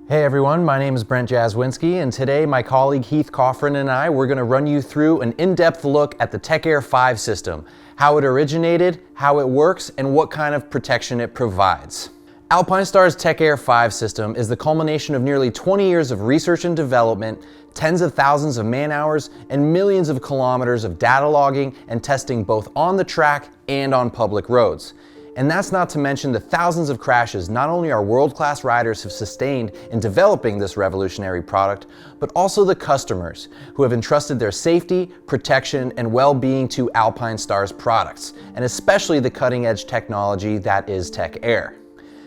Hey everyone, my name is Brent Jaswinski, and today my colleague Heath Coffrin and I, we're going to run you through an in-depth look at the TechAir 5 system, how it originated, how it works, and what kind of protection it provides. Alpinestars TechAir 5 system is the culmination of nearly 20 years of research and development, tens of thousands of man-hours, and millions of kilometers of data logging and testing both on the track and on public roads. And that's not to mention the thousands of crashes not only our world-class riders have sustained in developing this revolutionary product, but also the customers who have entrusted their safety, protection, and well-being to Alpinestars products, and especially the cutting-edge technology that is TechAir.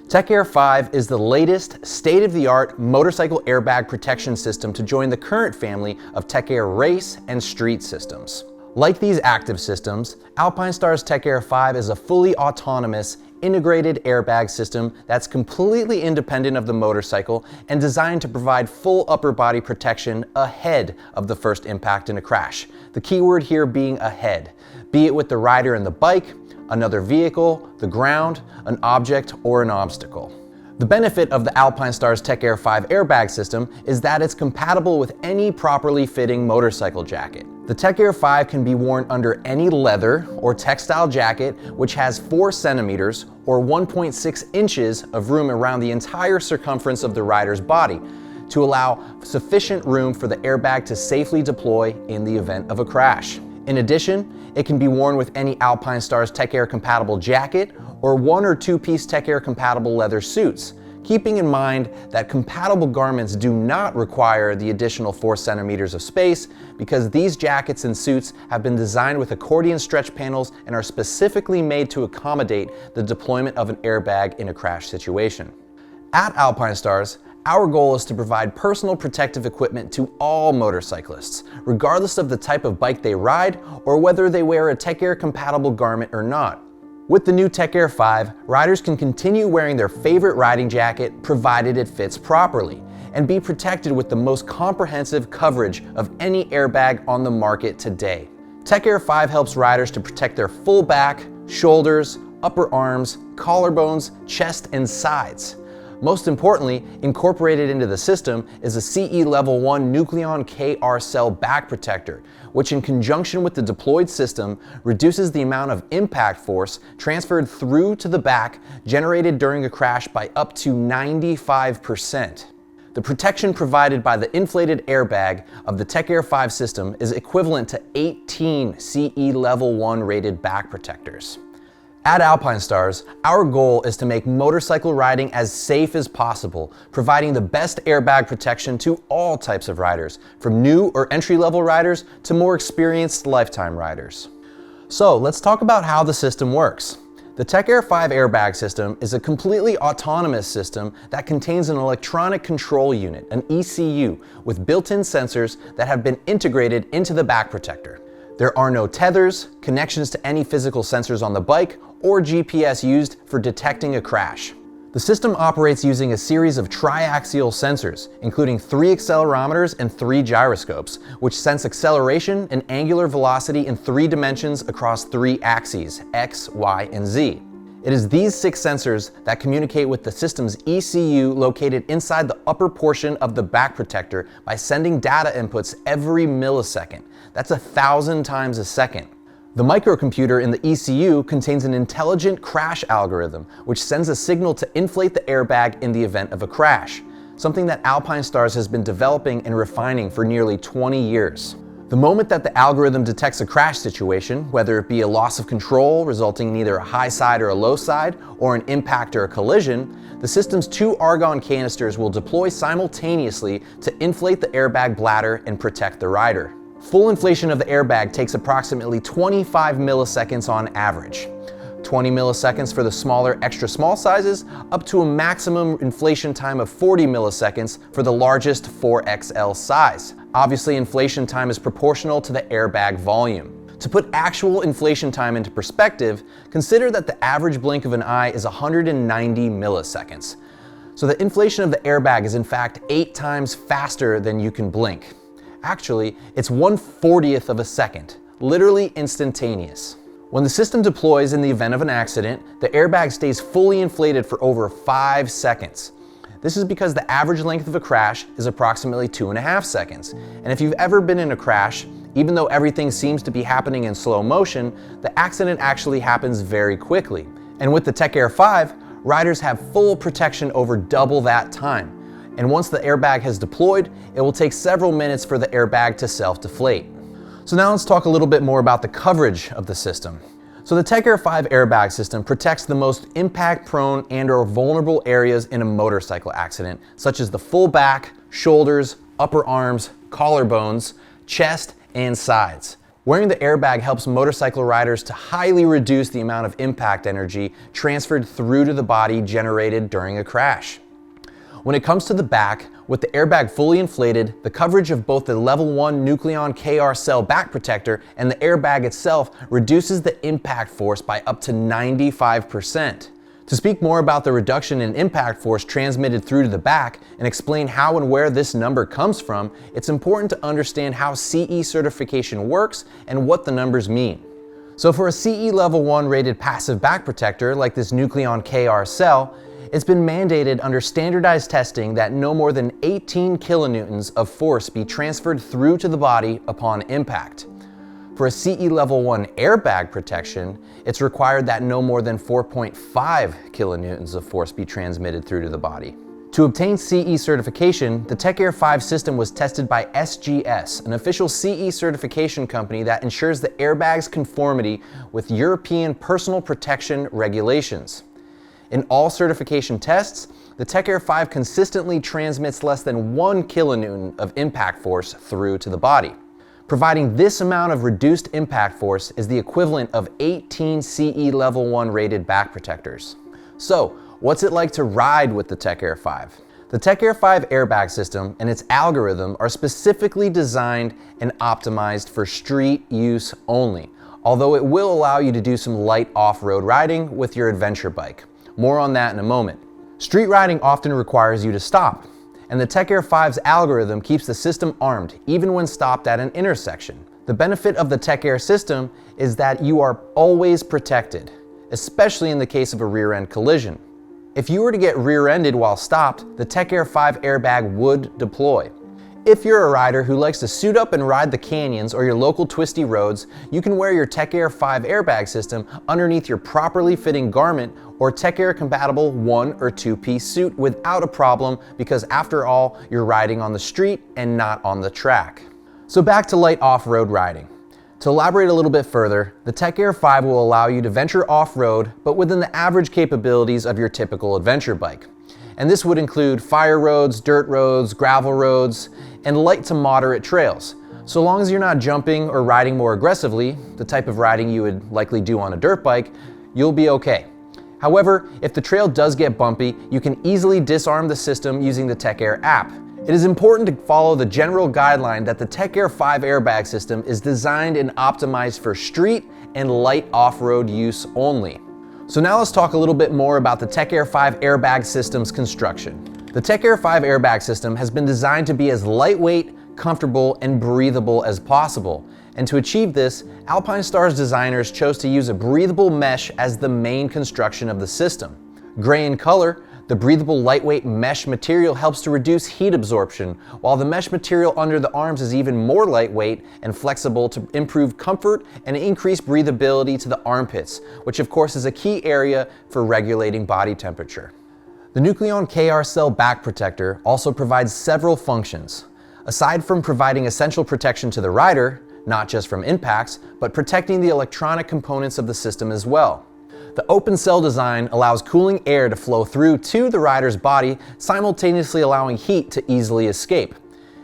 TechAir 5 is the latest state-of-the-art motorcycle airbag protection system to join the current family of TechAir race and street systems. Like these active systems, Alpinestars TechAir 5 is a fully autonomous, integrated airbag system that's completely independent of the motorcycle and designed to provide full upper body protection ahead of the first impact in a crash. The key word here being ahead, be it with the rider and the bike, another vehicle, the ground, an object, or an obstacle. The benefit of the Alpinestars TechAir 5 airbag system is that it's compatible with any properly fitting motorcycle jacket. The TechAir 5 can be worn under any leather or textile jacket which has 4 centimeters or 1.6 inches of room around the entire circumference of the rider's body to allow sufficient room for the airbag to safely deploy in the event of a crash. In addition, it can be worn with any Alpinestars TechAir compatible jacket or 1 or 2-piece TechAir compatible leather suits, keeping in mind that compatible garments do not require the additional 4 centimeters of space because these jackets and suits have been designed with accordion stretch panels and are specifically made to accommodate the deployment of an airbag in a crash situation. At Alpinestars, our goal is to provide personal protective equipment to all motorcyclists, regardless of the type of bike they ride or whether they wear a TechAir compatible garment or not. With the new TechAir 5, riders can continue wearing their favorite riding jacket provided it fits properly and be protected with the most comprehensive coverage of any airbag on the market today. TechAir 5 helps riders to protect their full back, shoulders, upper arms, collarbones, chest, and sides. Most importantly, incorporated into the system is a CE Level 1 Nucleon KR cell back protector, which in conjunction with the deployed system reduces the amount of impact force transferred through to the back generated during a crash by up to 95%. The protection provided by the inflated airbag of the TechAir 5 system is equivalent to 18 CE Level 1 rated back protectors. At Alpinestars, our goal is to make motorcycle riding as safe as possible, providing the best airbag protection to all types of riders, from new or entry-level riders to more experienced lifetime riders. So let's talk about how the system works. The TechAir 5 airbag system is a completely autonomous system that contains an electronic control unit, an ECU, with built-in sensors that have been integrated into the back protector. There are no tethers, connections to any physical sensors on the bike, or GPS used for detecting a crash. The system operates using a series of triaxial sensors, including 3 accelerometers and 3 gyroscopes, which sense acceleration and angular velocity in 3 dimensions across 3 axes, X, Y, and Z. It is these 6 sensors that communicate with the system's ECU located inside the upper portion of the back protector by sending data inputs every millisecond. That's 1,000 times a second. The microcomputer in the ECU contains an intelligent crash algorithm, which sends a signal to inflate the airbag in the event of a crash, something that Alpinestars has been developing and refining for nearly 20 years. The moment that the algorithm detects a crash situation, whether it be a loss of control resulting in either a high side or a low side, or an impact or a collision, the system's 2 argon canisters will deploy simultaneously to inflate the airbag bladder and protect the rider. Full inflation of the airbag takes approximately 25 milliseconds on average. 20 milliseconds for the smaller extra small sizes, up to a maximum inflation time of 40 milliseconds for the largest 4XL size. Obviously, inflation time is proportional to the airbag volume. To put actual inflation time into perspective, consider that the average blink of an eye is 190 milliseconds. So the inflation of the airbag is in fact 8 times faster than you can blink. Actually, it's 1/40th of a second, literally instantaneous. When the system deploys in the event of an accident, the airbag stays fully inflated for over 5 seconds. This is because the average length of a crash is approximately 2.5 seconds. And if you've ever been in a crash, even though everything seems to be happening in slow motion, the accident actually happens very quickly. And with the Tech Air 5, riders have full protection over double that time. And once the airbag has deployed, it will take several minutes for the airbag to self-deflate. So now let's talk a little bit more about the coverage of the system. So the Tech Air 5 airbag system protects the most impact-prone and/or vulnerable areas in a motorcycle accident, such as the full back, shoulders, upper arms, collarbones, chest, and sides. Wearing the airbag helps motorcycle riders to highly reduce the amount of impact energy transferred through to the body generated during a crash. When it comes to the back, with the airbag fully inflated, the coverage of both the Level 1 Nucleon KR cell back protector and the airbag itself reduces the impact force by up to 95%. To speak more about the reduction in impact force transmitted through to the back and explain how and where this number comes from, it's important to understand how CE certification works and what the numbers mean. So for a CE Level 1 rated passive back protector like this Nucleon KR cell, it's been mandated under standardized testing that no more than 18 kilonewtons of force be transferred through to the body upon impact. For a CE Level 1 airbag protection, it's required that no more than 4.5 kilonewtons of force be transmitted through to the body. To obtain CE certification, the Tech Air 5 system was tested by SGS, an official CE certification company that ensures the airbag's conformity with European personal protection regulations. In all certification tests, the Tech Air 5 consistently transmits less than 1 kilonewton of impact force through to the body. Providing this amount of reduced impact force is the equivalent of 18 CE Level 1 rated back protectors. So, what's it like to ride with the Tech Air 5? The Tech Air 5 airbag system and its algorithm are specifically designed and optimized for street use only, although it will allow you to do some light off-road riding with your adventure bike. More on that in a moment. Street riding often requires you to stop, and the Tech Air 5's algorithm keeps the system armed even when stopped at an intersection. The benefit of the Tech Air system is that you are always protected, especially in the case of a rear-end collision. If you were to get rear-ended while stopped, the Tech Air 5 airbag would deploy. If you're a rider who likes to suit up and ride the canyons or your local twisty roads, you can wear your Tech Air 5 airbag system underneath your properly fitting garment or Tech Air compatible 1 or 2-piece suit without a problem, because after all, you're riding on the street and not on the track. So back to light off-road riding. To elaborate a little bit further, the Tech Air 5 will allow you to venture off-road, but within the average capabilities of your typical adventure bike. And this would include fire roads, dirt roads, gravel roads, and light to moderate trails. So long as you're not jumping or riding more aggressively, the type of riding you would likely do on a dirt bike, you'll be okay. However, if the trail does get bumpy, you can easily disarm the system using the Tech Air app. It is important to follow the general guideline that the Tech Air 5 airbag system is designed and optimized for street and light off-road use only. So now let's talk a little bit more about the Tech Air 5 airbag system's construction. The Tech Air 5 airbag system has been designed to be as lightweight, comfortable, and breathable as possible. And to achieve this, Alpinestars designers chose to use a breathable mesh as the main construction of the system. Gray in color, the breathable lightweight mesh material helps to reduce heat absorption, while the mesh material under the arms is even more lightweight and flexible to improve comfort and increase breathability to the armpits, which of course is a key area for regulating body temperature. The Nucleon KR cell back protector also provides several functions. Aside from providing essential protection to the rider, not just from impacts, but protecting the electronic components of the system as well. The open cell design allows cooling air to flow through to the rider's body, simultaneously allowing heat to easily escape.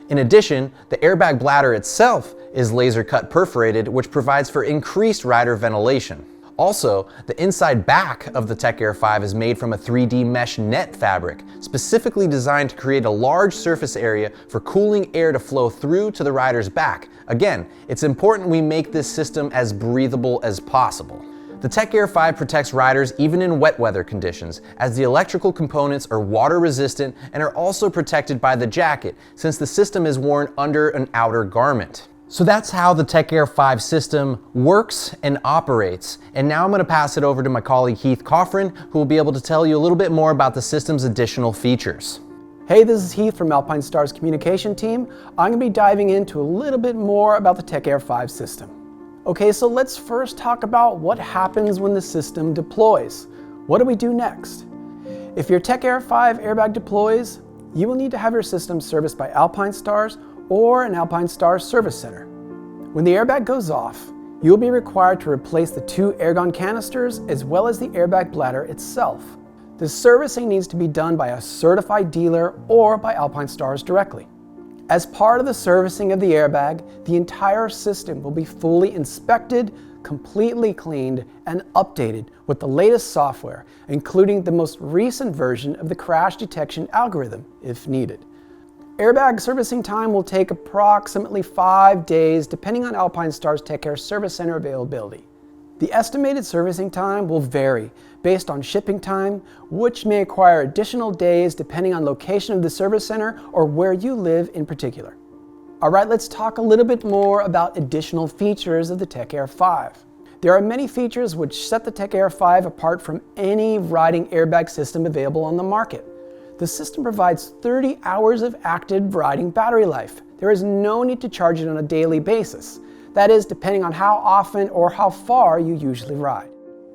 In addition, the airbag bladder itself is laser cut perforated, which provides for increased rider ventilation. Also, the inside back of the Tech Air 5 is made from a 3D mesh net fabric, specifically designed to create a large surface area for cooling air to flow through to the rider's back. Again, it's important we make this system as breathable as possible. The Tech Air 5 protects riders even in wet weather conditions, as the electrical components are water resistant and are also protected by the jacket, since the system is worn under an outer garment. So that's how the Tech Air 5 system works and operates. And now I'm going to pass it over to my colleague Heath Coffrin, who will be able to tell you a little bit more about the system's additional features. Hey, this is Heath from Alpinestars communication team. I'm going to be diving into a little bit more about the Tech Air 5 system. Okay, so let's first talk about what happens when the system deploys. What do we do next? If your Tech Air 5 airbag deploys, you will need to have your system serviced by Alpinestars or an Alpinestars service center. When the airbag goes off, you will be required to replace the 2 airgun canisters as well as the airbag bladder itself. The servicing needs to be done by a certified dealer or by Alpinestars directly. As part of the servicing of the airbag, the entire system will be fully inspected, completely cleaned, and updated with the latest software, including the most recent version of the crash detection algorithm, if needed. Airbag servicing time will take approximately 5 days, depending on Alpinestars Tech Air Service Center availability. The estimated servicing time will vary based on shipping time, which may require additional days depending on location of the service center or where you live in particular. All right, let's talk a little bit more about additional features of the Tech Air 5. There are many features which set the Tech Air 5 apart from any riding airbag system available on the market. The system provides 30 hours of active riding battery life. There is no need to charge it on a daily basis. That is, depending on how often or how far you usually ride.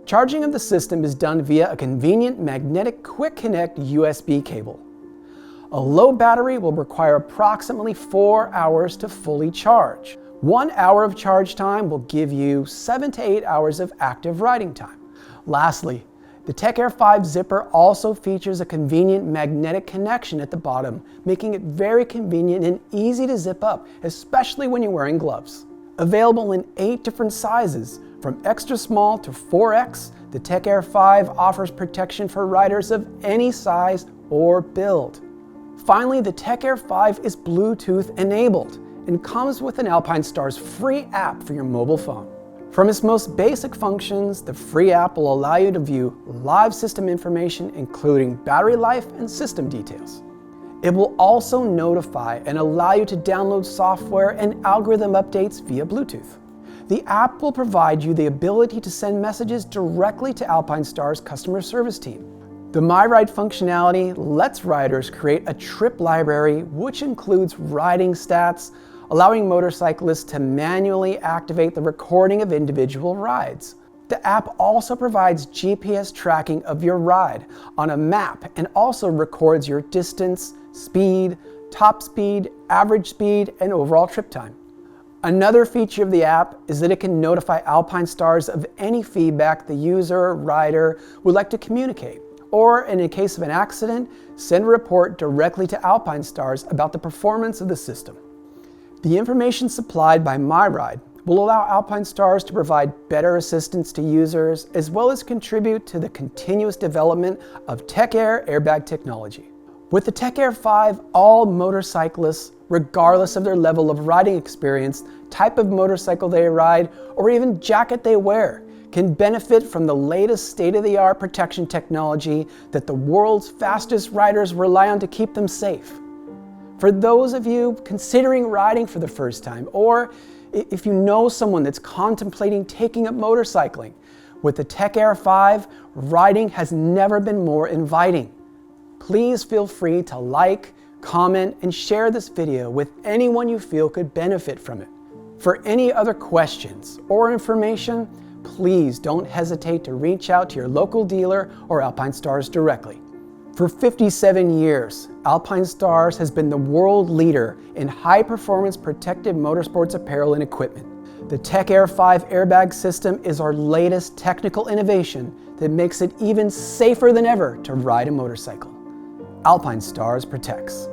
Charging of the system is done via a convenient magnetic quick connect USB cable. A low battery will require approximately 4 hours to fully charge. 1 hour of charge time will give you 7 to 8 hours of active riding time. Lastly, the Tech Air 5 zipper also features a convenient magnetic connection at the bottom, making it very convenient and easy to zip up, especially when you're wearing gloves. Available in 8 different sizes, from extra small to 4X, the Tech Air 5 offers protection for riders of any size or build. Finally, the Tech Air 5 is Bluetooth enabled and comes with an Alpinestars free app for your mobile phone. From its most basic functions, the free app will allow you to view live system information, including battery life and system details. It will also notify and allow you to download software and algorithm updates via Bluetooth. The app will provide you the ability to send messages directly to Alpinestars customer service team. The My Ride functionality lets riders create a trip library, which includes riding stats, allowing motorcyclists to manually activate the recording of individual rides. The app also provides GPS tracking of your ride on a map and also records your distance, speed, top speed, average speed, and overall trip time. Another feature of the app is that it can notify Alpinestars of any feedback the user or rider would like to communicate, or in the case of an accident, send a report directly to Alpinestars about the performance of the system. The information supplied by My Ride will allow Alpinestars to provide better assistance to users, as well as contribute to the continuous development of Tech Air airbag technology. With the Tech Air 5, all motorcyclists, regardless of their level of riding experience, type of motorcycle they ride, or even jacket they wear, can benefit from the latest state-of-the-art protection technology that the world's fastest riders rely on to keep them safe. For those of you considering riding for the first time, or if you know someone that's contemplating taking up motorcycling, with the Tech Air 5, riding has never been more inviting. Please feel free to like, comment, and share this video with anyone you feel could benefit from it. For any other questions or information, please don't hesitate to reach out to your local dealer or Alpinestars directly. For 57 years, Alpinestars has been the world leader in high-performance protective motorsports apparel and equipment. The Tech Air 5 airbag system is our latest technical innovation that makes it even safer than ever to ride a motorcycle. Alpinestars protects.